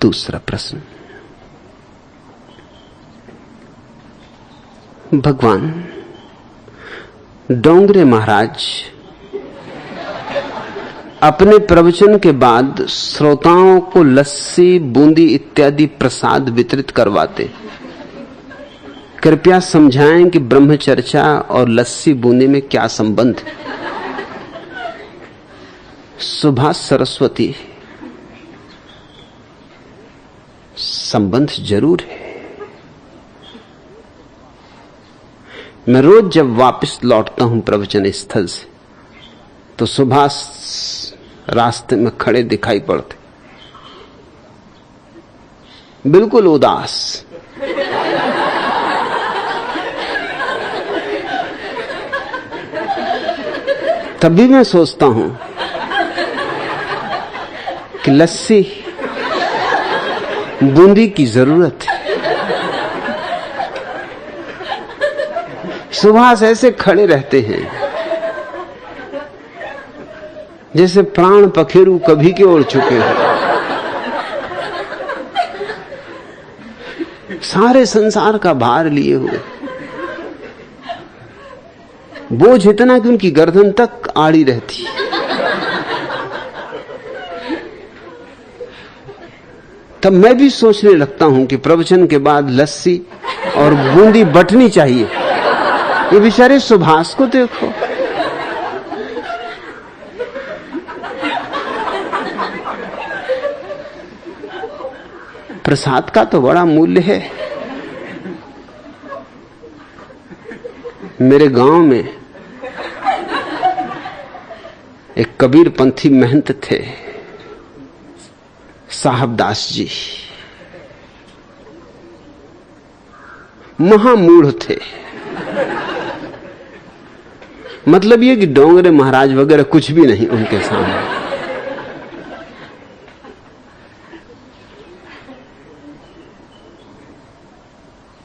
दूसरा प्रश्न। भगवान डोंगरे महाराज अपने प्रवचन के बाद श्रोताओं को लस्सी, बूंदी इत्यादि प्रसाद वितरित करवाते। कृपया समझाएं कि ब्रह्मचर्चा और लस्सी बूंदी में क्या संबंध है। सुभाष सरस्वती, संबंध जरूर है। मैं रोज जब वापस लौटता हूं प्रवचन स्थल से तो सुभाष रास्ते में खड़े दिखाई पड़ते, बिल्कुल उदास। तभी मैं सोचता हूं कि लस्सी बूंदी की जरूरत है। सुभाष ऐसे खड़े रहते हैं जैसे प्राण पखेरु कभी के ओर चुके हैं। सारे संसार का भार लिए हुए, बोझ इतना कि उनकी गर्दन तक आड़ी रहती। तब मैं भी सोचने लगता हूं कि प्रवचन के बाद लस्सी और बूंदी बंटनी चाहिए। ये बेचारे सुभाष को देखो, प्रसाद का तो बड़ा मूल्य है। मेरे गांव में एक कबीरपंथी महंत थे, साहबदास जी। महामूढ़ थे। मतलब ये कि डोंगरे महाराज वगैरह कुछ भी नहीं उनके सामने।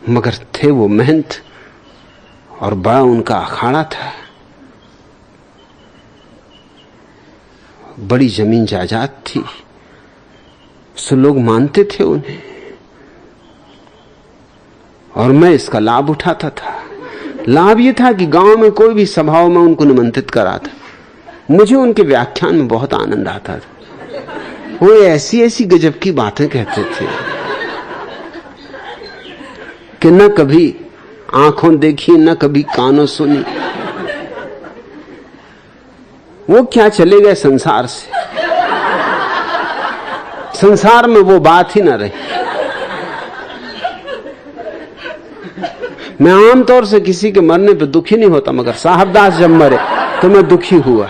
मगर थे वो महंत और बड़ा उनका अखाड़ा था। बड़ी जमीन जायदाद थी, सो लोग मानते थे उन्हें और मैं इसका लाभ उठाता था। लाभ यह था कि गांव में कोई भी सभाओं में उनको निमंत्रित करा था। मुझे उनके व्याख्यान में बहुत आनंद आता था। वो ऐसी ऐसी गजब की बातें कहते थे कि न कभी आंखों देखी न कभी कानों सुनी। वो क्या चले गए संसार से, संसार में वो बात ही ना रही। मैं आमतौर से किसी के मरने पे दुखी नहीं होता, मगर साहबदास जब मरे तो मैं दुखी हुआ।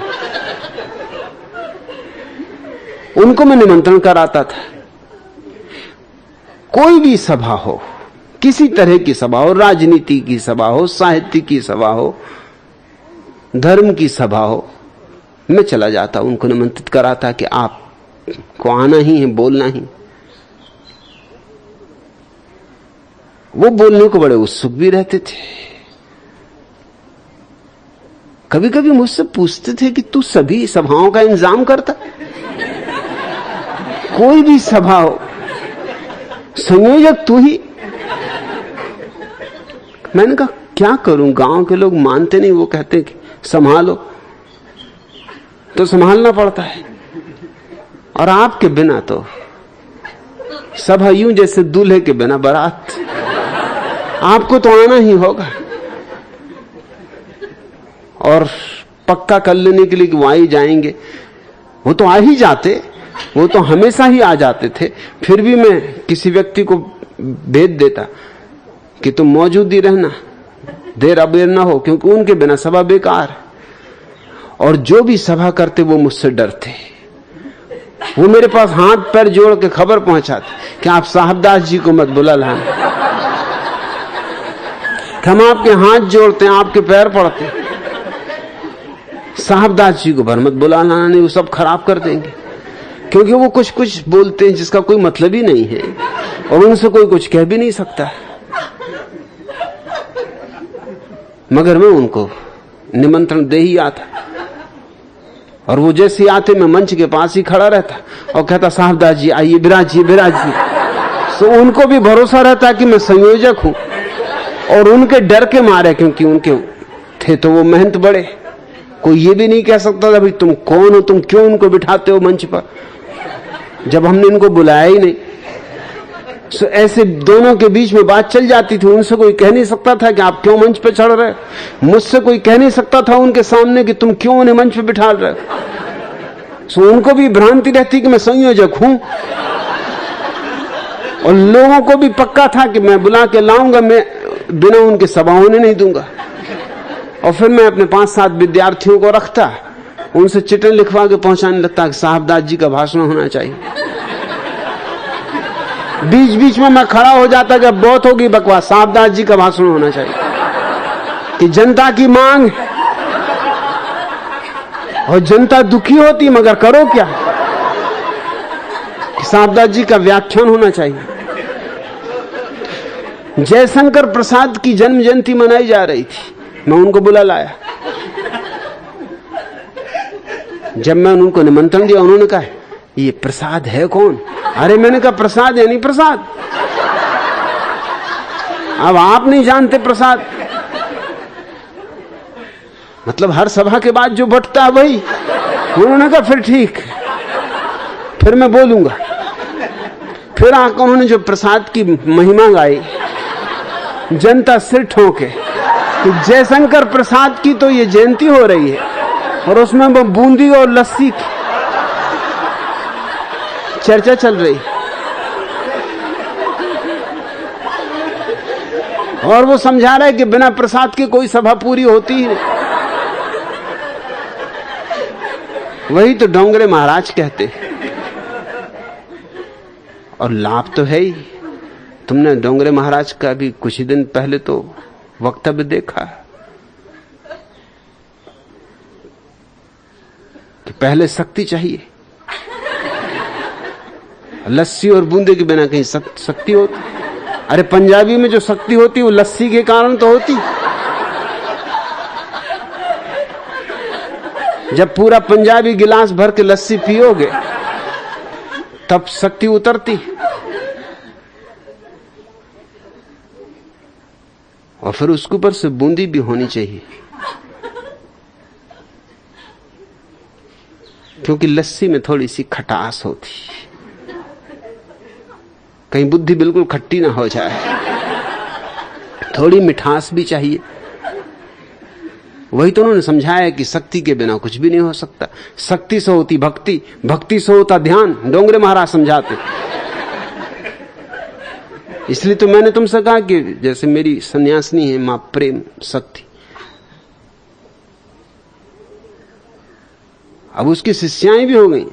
उनको मैं निमंत्रण कराता था। कोई भी सभा हो, किसी तरह की सभा हो, राजनीति की सभा हो, साहित्य की सभा हो, धर्म की सभा हो, मैं चला जाता, उनको निमंत्रित कराता कि आपको आना ही है, बोलना ही। वो बोलने को बड़े उत्सुक भी रहते थे। कभी कभी मुझसे पूछते थे कि तू सभी सभाओं का इंतजाम करता, कोई भी सभा हो संयोजक तू ही। मैंने कहा क्या करूं, गांव के लोग मानते नहीं। वो कहते कि संभालो, तो संभालना पड़ता है। और आपके बिना तो सभा यूं जैसे दूल्हे के बिना बारात। आपको तो आना ही होगा। और पक्का कर लेने के लिए कि वो आ ही जाएंगे, वो तो आ ही जाते, वो तो हमेशा ही आ जाते थे। फिर भी मैं किसी व्यक्ति को भेज देता कि तुम मौजूद ही रहना, देर अबेर ना हो, क्योंकि उनके बिना सभा बेकार है। और जो भी सभा करते वो मुझसे डरते। वो मेरे पास हाथ पैर जोड़ के खबर पहुंचाते कि आप साहबदास जी को मत बुला लाना, हम आपके हाथ जोड़ते हैं, आपके पैर पड़ते हैं। साहबदास जी को भर मत बुला लाना, नहीं वो सब खराब कर देंगे। क्योंकि वो कुछ कुछ बोलते हैं जिसका कोई मतलब ही नहीं है और उनसे कोई कुछ कह भी नहीं सकता। मगर मैं उनको निमंत्रण दे ही आता और वो जैसे आते मैं मंच के पास ही खड़ा रहता और कहता साहबदास जी आइए, विराजिए विराजिए। तो उनको भी भरोसा रहता कि मैं संयोजक हूं, और उनके डर के मारे, क्योंकि उनके थे तो वो महंत बड़े, कोई ये भी नहीं कह सकता था भाई तुम कौन हो, तुम क्यों इनको बिठाते हो मंच पर, जब हमने इनको बुलाया ही नहीं। तो ऐसे दोनों के बीच में बात चल जाती थी। उनसे कोई कह नहीं सकता था कि आप क्यों मंच पे चढ़ रहे, मुझसे कोई कह नहीं सकता था उनके सामने कि तुम क्यों उन्हें मंच पे बिठा रहे। तो उनको भी भ्रांति रहती कि मैं संयोजक हूं, और लोगों को भी पक्का था कि मैं बुला के लाऊंगा, मैं बिना उनके सभा होने नहीं दूंगा। और फिर मैं अपने 5-7 विद्यार्थियों को रखता, उनसे चिट्ठी लिखवा के पहुंचाने लगता कि साहबदास जी का भाषण होना चाहिए। बीच बीच में मैं खड़ा हो जाता कि अब बहुत होगी बकवास, साहबदास जी का भाषण होना चाहिए कि जनता की मांग है और जनता दुखी होती, मगर करो क्या, साहबदास जी का व्याख्यान होना चाहिए। जयशंकर प्रसाद की जन्म जयंती मनाई जा रही थी, मैं उनको बुला लाया। जब मैं उनको निमंत्रण दिया, उन्होंने कहा ये प्रसाद है कौन? अरे मैंने कहा प्रसाद है नहीं प्रसाद, अब आप नहीं जानते प्रसाद मतलब हर सभा के बाद जो बंटता है वही। उन्होंने कहा फिर ठीक, फिर मैं बोलूंगा। फिर आकर उन्होंने जो प्रसाद की महिमा गाई, जनता सिर ठोके कि जयशंकर प्रसाद की तो ये जयंती हो रही है और उसमें वो बूंदी और लस्सी की चर्चा चल रही, और वो समझा रहा है कि बिना प्रसाद के कोई सभा पूरी होती ही नहीं। वही तो डोंगरे महाराज कहते, और लाभ तो है ही। तुमने डोंगरे महाराज का भी कुछ ही दिन पहले तो वक्तव्य देखा कि पहले शक्ति चाहिए, लस्सी और बूंदे के बिना कहीं शक्ति होती। अरे पंजाबी में जो शक्ति होती वो लस्सी के कारण तो होती। जब पूरा पंजाबी गिलास भर के लस्सी पियोगे तब शक्ति उतरती, और फिर उसके ऊपर से बूंदी भी होनी चाहिए, क्योंकि लस्सी में थोड़ी सी खटास होती, कहीं बुद्धि बिल्कुल खट्टी ना हो जाए, थोड़ी मिठास भी चाहिए। वही तो उन्होंने समझाया कि शक्ति के बिना कुछ भी नहीं हो सकता। शक्ति से होती भक्ति, भक्ति से होता ध्यान, डोंगरे महाराज समझाते। इसलिए तो मैंने तुमसे कहा कि जैसे मेरी सन्यासिनी है मां प्रेम शक्ति, अब उसकी शिष्याएं भी हो गई।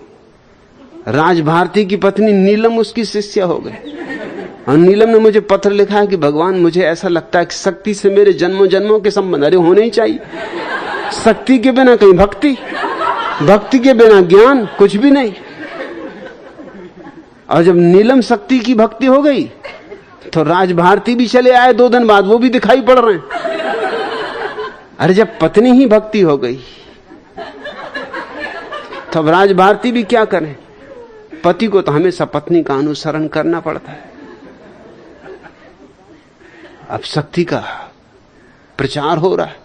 राज भारती की पत्नी नीलम उसकी शिष्या हो गई, और नीलम ने मुझे पत्र लिखा है कि भगवान मुझे ऐसा लगता है कि शक्ति से मेरे जन्मों जन्मों के संबंध अरे होने ही चाहिए। शक्ति के बिना कहीं भक्ति, भक्ति के बिना ज्ञान, कुछ भी नहीं। और जब नीलम शक्ति की भक्ति हो गई तो राज भारती भी चले आए 2 दिन बाद, वो भी दिखाई पड़ रहे हैं। अरे जब पत्नी ही भक्ति हो गई तब राज भारती भी क्या करें? पति को तो हमेशा पत्नी का अनुसरण करना पड़ता है। अब शक्ति का प्रचार हो रहा है,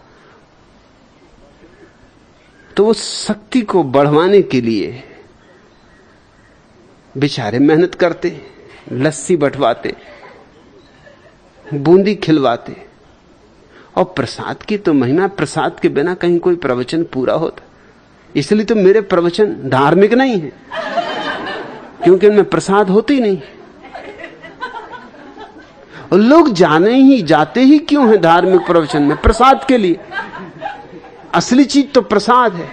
तो वो शक्ति को बढ़वाने के लिए बेचारे मेहनत करते, लस्सी बंटवाते, बूंदी खिलवाते। और प्रसाद की तो महिमा, प्रसाद के बिना कहीं कोई प्रवचन पूरा होता। इसलिए तो मेरे प्रवचन धार्मिक नहीं है, क्योंकि उनमें प्रसाद होती नहीं। और लोग जाते ही क्यों हैं धार्मिक प्रवचन में? प्रसाद के लिए। असली चीज तो प्रसाद है।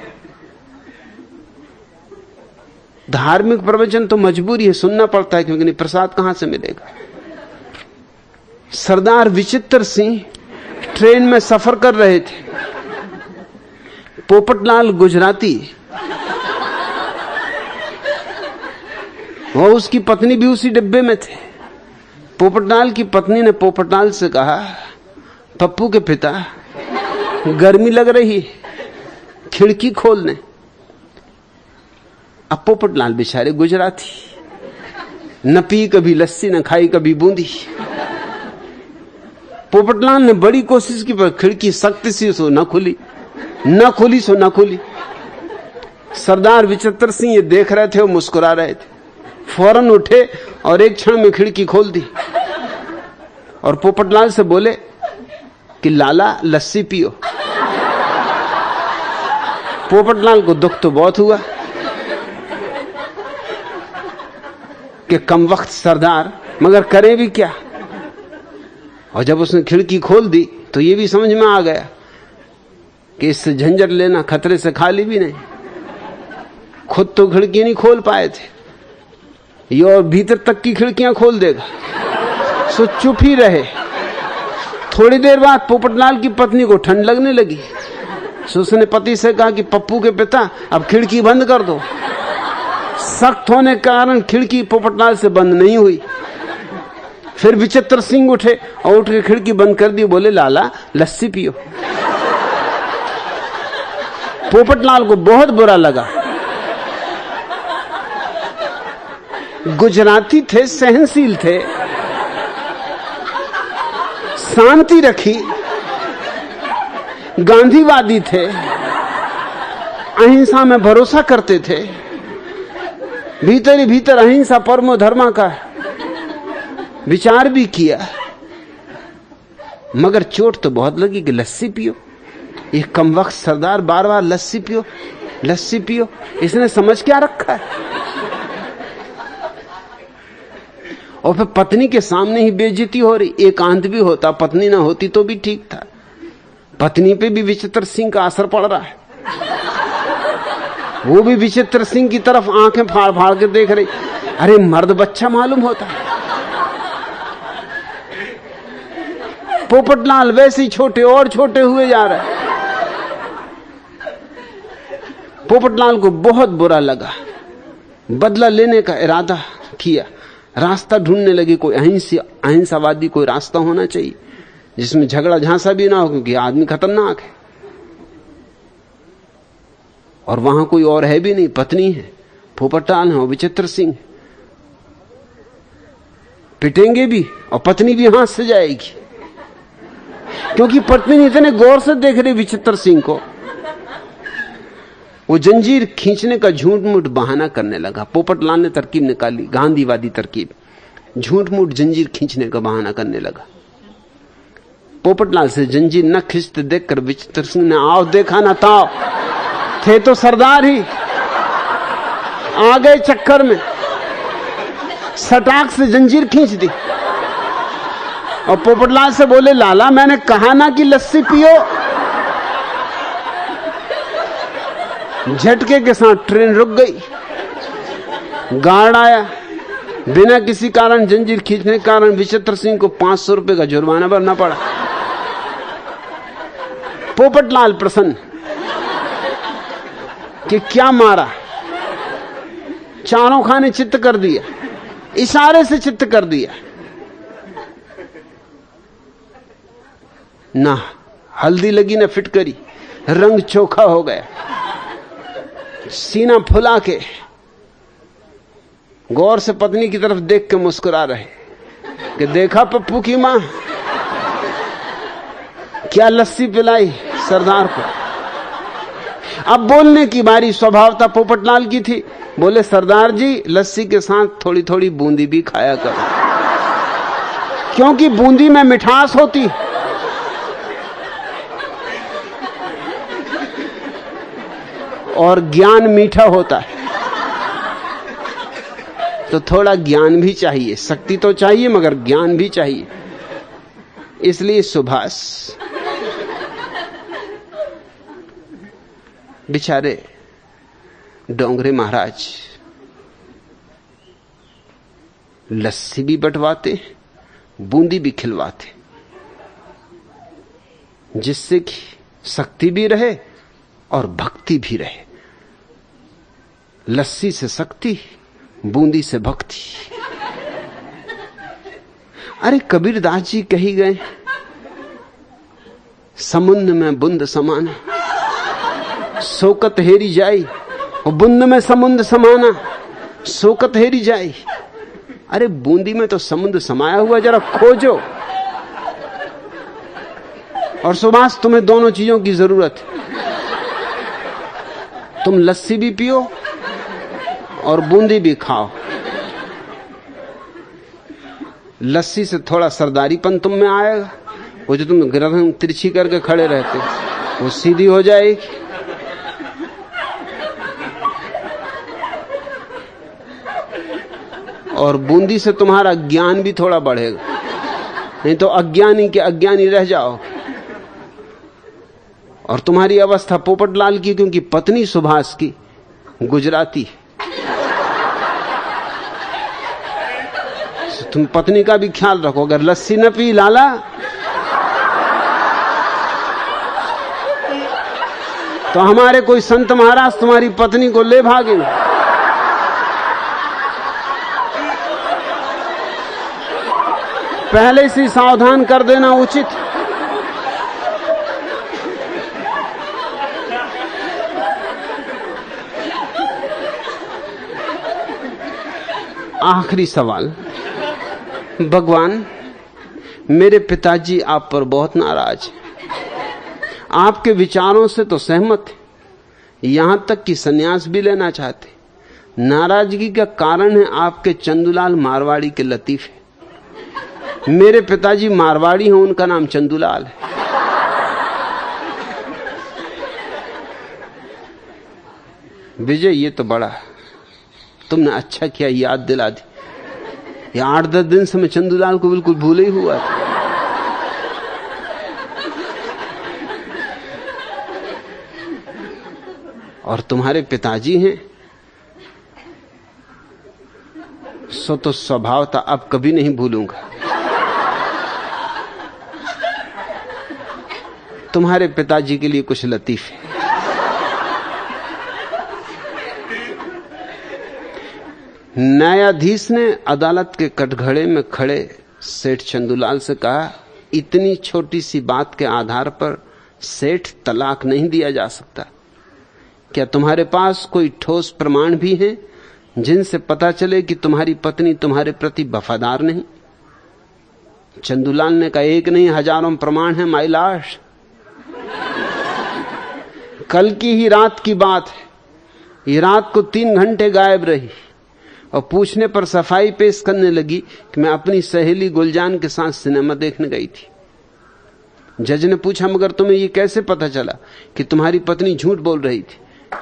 धार्मिक प्रवचन तो मजबूरी है, सुनना पड़ता है, क्योंकि नहीं प्रसाद कहां से मिलेगा। सरदार विचित्र सिंह ट्रेन में सफर कर रहे थे, पोपटलाल गुजराती और उसकी पत्नी भी उसी डिब्बे में थे। पोपटलाल की पत्नी ने पोपटलाल से कहा, पप्पू के पिता गर्मी लग रही, खिड़की खोल दें। अब पोपटलाल बेचारे गुजराती, न पी कभी लस्सी न खाई कभी बूंदी। पोपटलाल ने बड़ी कोशिश की पर खिड़की सख्त सी सो न खुली, न खुली सो न खुली। सरदार विचित्र सिंह ये देख रहे थे और मुस्कुरा रहे थे। फौरन उठे और एक क्षण में खिड़की खोल दी और पोपटलाल से बोले कि लाला लस्सी पियो। पोपटलाल को दुख तो बहुत हुआ कि कम वक्त सरदार, मगर करे भी क्या। और जब उसने खिड़की खोल दी तो ये भी समझ में आ गया कि इससे झंझट लेना खतरे से खाली भी नहीं। खुद तो खिड़की नहीं खोल पाए थे, ये और भीतर तक की खिड़कियां खोल देगा। सो चुप ही रहे। थोड़ी देर बाद पोपटलाल की पत्नी को ठंड लगने लगी। सो उसने पति से कहा कि पप्पू के पिता अब खिड़की बंद कर दो। सख्त होने के कारण खिड़की पोपटलाल से बंद नहीं हुई। फिर विचित्र सिंह उठे और उठ के खिड़की बंद कर दी। बोले लाला लस्सी पियो। पोपटलाल को बहुत बुरा लगा। गुजराती थे, सहनशील थे, शांति रखी, गांधीवादी थे, अहिंसा में भरोसा करते थे, भीतर ही भीतर अहिंसा परमो धर्मा का विचार भी किया। मगर चोट तो बहुत लगी कि लस्सी पियो। ये कमवक्त सरदार बार बार लस्सी पियो लस्सी पियो, इसने समझ क्या रखा है। और फिर पत्नी के सामने ही बेइज्जती हो रही। एकांत भी होता, पत्नी ना होती तो भी ठीक था। पत्नी पे भी विचित्र सिंह का असर पड़ रहा है। वो भी विचित्र सिंह की तरफ आंखें फाड़ फाड़ के देख रही। अरे मर्द बच्चा मालूम होता है। पोपटलाल वैसे ही छोटे और छोटे हुए जा रहे हैं। पोपटलाल को बहुत बुरा लगा, बदला लेने का इरादा किया। रास्ता ढूंढने लगे, कोई अहिंसावादी कोई रास्ता होना चाहिए जिसमें झगड़ा झांसा भी ना हो, क्योंकि आदमी खतरनाक है और वहां कोई और है भी नहीं। पत्नी है, पोपटलाल है और विचित्र सिंह। पिटेंगे भी और पत्नी भी हाथ से जाएगी, क्योंकि पत्नी इतने गौर से देख रही विचित्र सिंह को। वो जंजीर खींचने का झूठ मूठ बहाना करने लगा। पोपटलाल ने तरकीब निकाली, गांधीवादी तरकीब। झूठ मूठ जंजीर खींचने का बहाना करने लगा। पोपटलाल से जंजीर न खींचते देखकर विचित्र सिंह ने आओ देखा ना ताओ, थे तो सरदार ही, आ गए चक्कर में, सटाक से जंजीर खींच दी। और पोपटलाल से बोले लाला मैंने कहा ना कि लस्सी पियो। झटके के साथ ट्रेन रुक गई। गार्ड आया। बिना किसी कारण जंजीर खींचने के कारण विचित्र सिंह को 500 रुपए का जुर्माना भरना पड़ा। पोपटलाल प्रसन्न कि क्या मारा, चारों खाने चित्त कर दिया, इशारे से चित्त कर दिया। ना हल्दी लगी ना फिटकरी, रंग चोखा हो गया। सीना फुला के गौर से पत्नी की तरफ देख के मुस्कुरा रहे कि देखा पप्पू की मां क्या लस्सी पिलाई सरदार को। अब बोलने की बारी स्वभावता पोपटलाल की थी। बोले सरदार जी लस्सी के साथ थोड़ी थोड़ी बूंदी भी खाया करो, क्योंकि बूंदी में मिठास होती। और ज्ञान मीठा होता है, तो थोड़ा ज्ञान भी चाहिए। शक्ति तो चाहिए मगर ज्ञान भी चाहिए। इसलिए सुभाष बेचारे डोंगरे महाराज लस्सी भी बंटवाते, बूंदी भी खिलवाते, जिससे कि शक्ति भी रहे और भक्ति भी रहे। लस्सी से शक्ति, बूंदी से भक्ति। अरे कबीरदास जी कही गए, समुद्र में बूंद समान, सोकत हेरी जाई और बूंद में समुद्र समाना, शोकत हेरी जाई। अरे बूंदी में तो समुद्र समाया हुआ, जरा खोजो। और सुभाष, तुम्हें दोनों चीजों की जरूरत है। तुम लस्सी भी पियो और बूंदी भी खाओ। लस्सी से थोड़ा सरदारीपन तुम में आएगा, वो जो तुम गर्दन तिरछी करके खड़े रहते वो सीधी हो जाएगी। और बूंदी से तुम्हारा ज्ञान भी थोड़ा बढ़ेगा, नहीं तो अज्ञानी के अज्ञानी रह जाओ। और तुम्हारी अवस्था पोपटलाल की, क्योंकि पत्नी सुभाष की गुजराती है। तुम पत्नी का भी ख्याल रखो। अगर लस्सी न पी लाला तो हमारे कोई संत महाराज तुम्हारी पत्नी को ले भागेंगे। पहले से सावधान कर देना उचित। आखिरी सवाल। भगवान, मेरे पिताजी आप पर बहुत नाराज हैं, आपके विचारों से तो सहमत हैं, यहां तक कि सन्यास भी लेना चाहते। नाराजगी का कारण है आपके चंदूलाल मारवाड़ी के लतीफे। मेरे पिताजी मारवाड़ी हैं, उनका नाम चंदूलाल है। विजय, ये तो बड़ा तुमने अच्छा किया, याद दिला दी। ये 8-10 दिन से मैं चंदूलाल को बिल्कुल भूले ही हुआ था। और तुम्हारे पिताजी हैं सो तो स्वभाव था, अब कभी नहीं भूलूंगा। तुम्हारे पिताजी के लिए कुछ लतीफे। न्यायाधीश ने अदालत के कटघरे में खड़े सेठ चंदूलाल से कहा, इतनी छोटी सी बात के आधार पर सेठ तलाक नहीं दिया जा सकता। क्या तुम्हारे पास कोई ठोस प्रमाण भी हैं जिनसे पता चले कि तुम्हारी पत्नी तुम्हारे प्रति वफादार नहीं? चंदूलाल ने कहा, एक नहीं हजारों प्रमाण हैं माई लाश। कल की ही रात की बात है, ये रात को 3 घंटे गायब रही और पूछने पर सफाई पेश करने लगी कि मैं अपनी सहेली गुलजान के साथ सिनेमा देखने गई थी। जज ने पूछा, मगर तुम्हें ये कैसे पता चला कि तुम्हारी पत्नी झूठ बोल रही थी?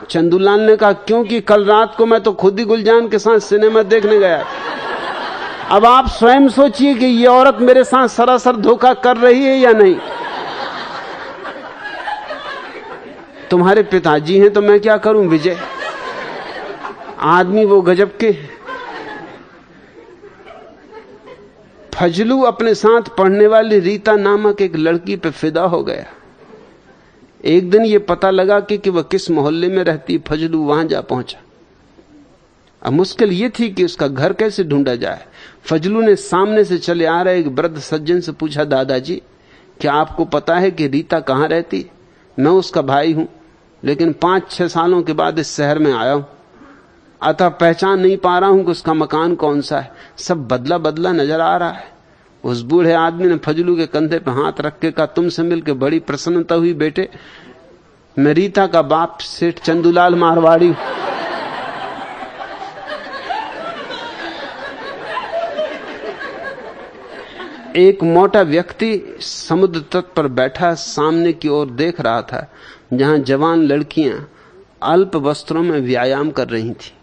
चंदूलाल ने कहा, क्योंकि कल रात को मैं तो खुद ही गुलजान के साथ सिनेमा देखने गया था। अब आप स्वयं सोचिए कि ये औरत मेरे साथ सरासर धोखा कर रही है या नहीं। तुम्हारे पिताजी हैं तो मैं क्या करूं विजय, आदमी वो गजब के। फजलू अपने साथ पढ़ने वाली रीता नामक एक लड़की पे फिदा हो गया। एक दिन ये पता लगा कि वह किस मोहल्ले में रहती। फजलू वहां जा पहुंचा। अब मुश्किल ये थी कि उसका घर कैसे ढूंढा जाए। फजलू ने सामने से चले आ रहे एक वृद्ध सज्जन से पूछा, दादाजी क्या आपको पता है कि रीता कहां रहती? मैं उसका भाई हूं, लेकिन 5-6 सालों के बाद इस शहर में आया हूं, अतः पहचान नहीं पा रहा हूं कि उसका मकान कौन सा है। सब बदला बदला नजर आ रहा है। उस बूढ़े आदमी ने फजलू के कंधे पर हाथ रख के कहा, तुमसे मिलकर बड़ी प्रसन्नता हुई बेटे, मैं रीता का बाप सेठ चंदूलाल मारवाड़ी। एक मोटा व्यक्ति समुद्र तट पर बैठा सामने की ओर देख रहा था, जहां जवान लड़कियां अल्प वस्त्रों में व्यायाम कर रही थी।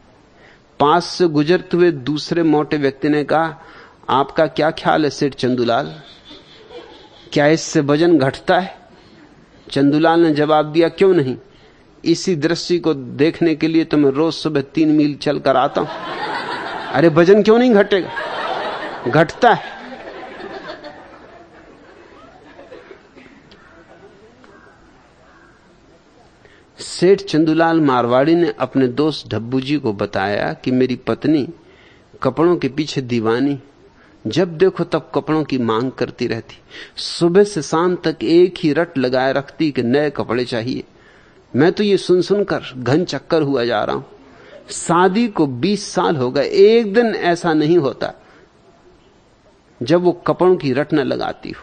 पास से गुजरते हुए दूसरे मोटे व्यक्ति ने कहा, आपका क्या ख्याल है सेठ चंदूलाल, क्या इससे वजन घटता है? चंदूलाल ने जवाब दिया, क्यों नहीं, इसी दृश्य को देखने के लिए तो मैं रोज सुबह 3 मील चलकर आता हूं। अरे वजन क्यों नहीं घटेगा, घटता है। सेठ चंदूलाल मारवाड़ी ने अपने दोस्त ढब्बू जी को बताया कि मेरी पत्नी कपड़ों के पीछे दीवानी, जब देखो तब कपड़ों की मांग करती रहती। सुबह से शाम तक एक ही रट लगाए रखती कि नए कपड़े चाहिए। मैं तो ये सुन सुनकर घन चक्कर हुआ जा रहा हूं। शादी को 20 साल हो गए, एक दिन ऐसा नहीं होता जब वो कपड़ों की रट न लगाती हो।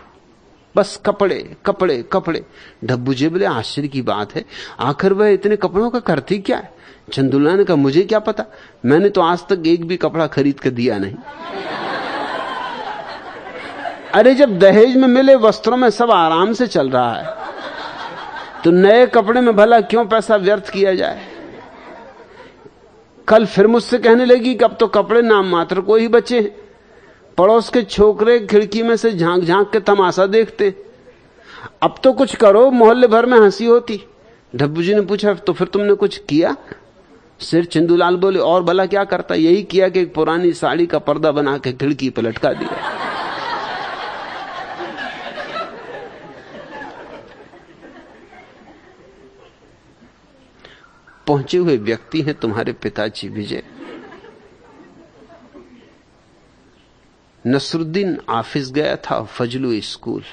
बस कपड़े कपड़े कपड़े। डब्बू जी बोले आश्चर्य की बात है, आखिर वह इतने कपड़ों का करती क्या है? चंदुलाल ने कहा मुझे क्या पता, मैंने तो आज तक एक भी कपड़ा खरीद कर दिया नहीं। अरे जब दहेज में मिले वस्त्रों में सब आराम से चल रहा है तो नए कपड़े में भला क्यों पैसा व्यर्थ किया जाए? कल फिर मुझसे कहने लगी कि अब तो कपड़े नाम मात्र को ही बचे हैं। पड़ोस के छोकरे खिड़की में से झांक झांक के तमाशा देखते, अब तो कुछ करो, मोहल्ले भर में हंसी होती। डब्बू जी ने पूछा तो फिर तुमने कुछ किया? सिर चंदूलाल बोले और भला क्या करता, यही किया कि एक पुरानी साड़ी का पर्दा बना के खिड़की पर लटका दिया। पहुंचे हुए व्यक्ति हैं तुम्हारे पिताजी विजय। नसरुद्दीन ऑफिस गया था, फजलू स्कूल।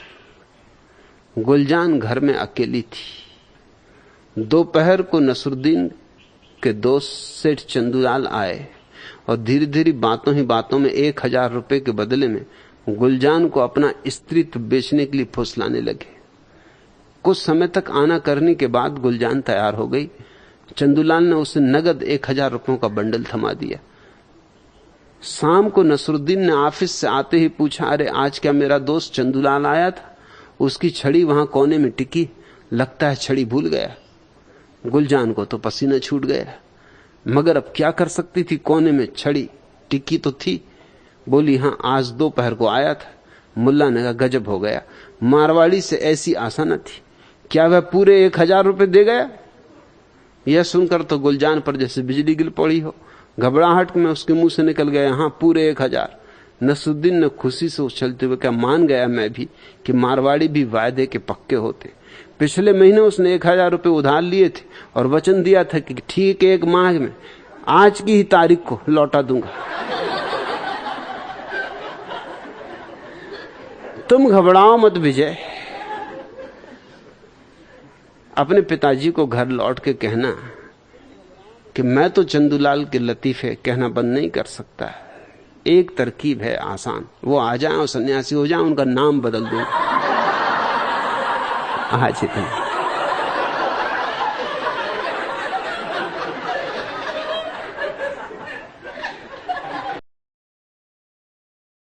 गुलजान घर में अकेली थी। दोपहर को नसरुद्दीन के दोस्त सेठ चंदूलाल आए और धीरे धीरे बातों ही बातों में 1000 रुपए के बदले में गुलजान को अपना स्त्रीत्व बेचने के लिए फुसलाने लगे। कुछ समय तक आना करने के बाद गुलजान तैयार हो गई। चंदूलाल ने उसे नगद 1000 रुपयों का बंडल थमा दिया। शाम को नसरुद्दीन ने ऑफिस से आते ही पूछा, अरे आज क्या मेरा दोस्त चंदूलाल आया था? उसकी छड़ी वहां कोने में टिकी, लगता है छड़ी भूल गया। गुलजान को तो पसीना छूट गया, मगर अब क्या कर सकती थी, कोने में छड़ी टिकी तो थी। बोली हां आज दोपहर को आया था। मुल्ला ने कहा गजब हो गया, मारवाड़ी से ऐसी आशा न थी, क्या वह पूरे 1000 रुपए दे गया? यह सुनकर तो गुलजान पर जैसे बिजली गिर पड़ी हो। घबराहट में उसके मुंह से निकल गया हां पूरे 1000। नसरुद्दीन ने खुशी से उछलते हुए कहा मान गया मैं भी कि मारवाड़ी भी वायदे के पक्के होते। पिछले महीने उसने 1000 रुपए उधार लिए थे और वचन दिया था कि ठीक 1 माह में आज की ही तारीख को लौटा दूंगा। तुम घबराओ मत विजय, अपने पिताजी को घर लौट के कहना कि मैं तो चंदूलाल के लतीफे कहना बंद नहीं कर सकता। एक तरकीब है आसान, वो आ जाए और सन्यासी हो जाए, उनका नाम बदल दूं। आज इतना।